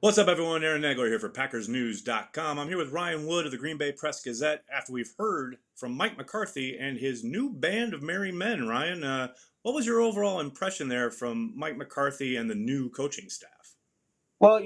What's up, everyone? Aaron Nagler here for PackersNews.com. I'm here with Ryan Wood of the Green Bay Press-Gazette after we've heard from Mike McCarthy and his new band of merry men. Ryan, what was your overall impression there from Mike McCarthy and the new coaching staff? Well,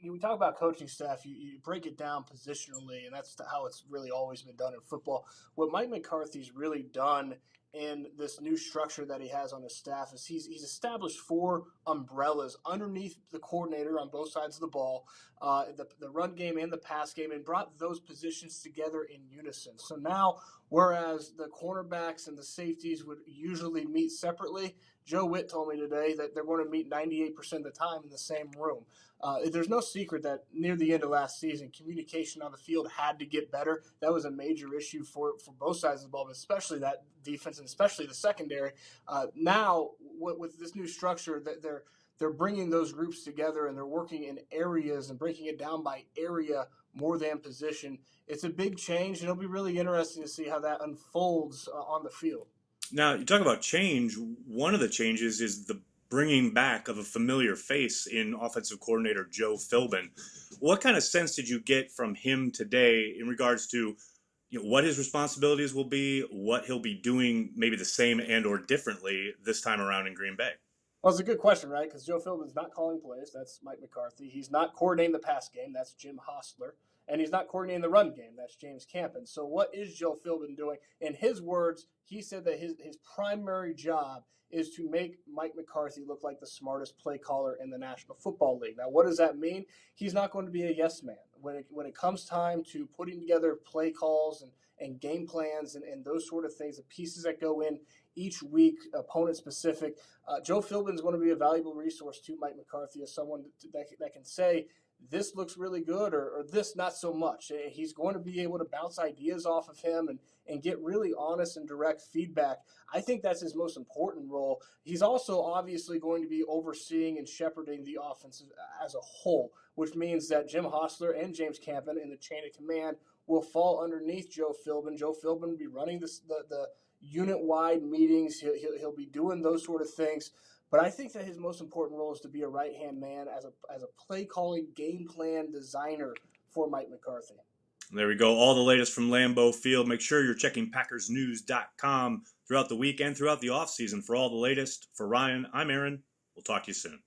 we talk about coaching staff, you break it down positionally, and that's how it's really always been done in football. What Mike McCarthy's really done in this new structure that he has on his staff is he's established four umbrellas underneath the coordinator on both sides of the ball, the run game and the pass game, and brought those positions together in unison. So now, whereas the cornerbacks and the safeties would usually meet separately, Joe Witt told me today that they're going to meet 98% of the time in the same room. There's no secret that near the end of last season, communication on the field had to get better. That was a major issue for both sides of the ball, but especially that defense and especially the secondary. Now, with this new structure, that they're bringing those groups together and they're working in areas and breaking it down by area more than position. It's a big change, and it'll be really interesting to see how that unfolds on the field. Now, you talk about change. One of the changes is the bringing back of a familiar face in offensive coordinator Joe Philbin. What kind of sense did you get from him today in regards to what his responsibilities will be, what he'll be doing maybe the same and or differently this time around in Green Bay? Well, it's a good question, right? Because Joe Philbin's not calling plays. That's Mike McCarthy. He's not coordinating the pass game. That's Jim Hostler. And he's not coordinating the run game. That's James Campen. So what is Joe Philbin doing? In his words, he said that his primary job is to make Mike McCarthy look like the smartest play caller in the National Football League. Now, what does that mean? He's not going to be a yes man. When it comes time to putting together play calls and game plans and those sort of things, the pieces that go in each week, opponent specific, Joe Philbin is going to be a valuable resource to Mike McCarthy as someone that can say, this looks really good or this not so much. He's going to be able to bounce ideas off of him and get really honest and direct feedback. I think that's his most important role. He's also obviously going to be overseeing and shepherding the offense as a whole, which means that Jim Hostler and James Campen in the chain of command will fall underneath Joe Philbin. Joe Philbin will be running the unit-wide meetings. He'll be doing those sort of things. But I think that his most important role is to be a right-hand man as a play-calling, game plan designer for Mike McCarthy. There we go. All the latest from Lambeau Field. Make sure you're checking PackersNews.com throughout the week and throughout the offseason for all the latest. For Ryan, I'm Aaron. We'll talk to you soon.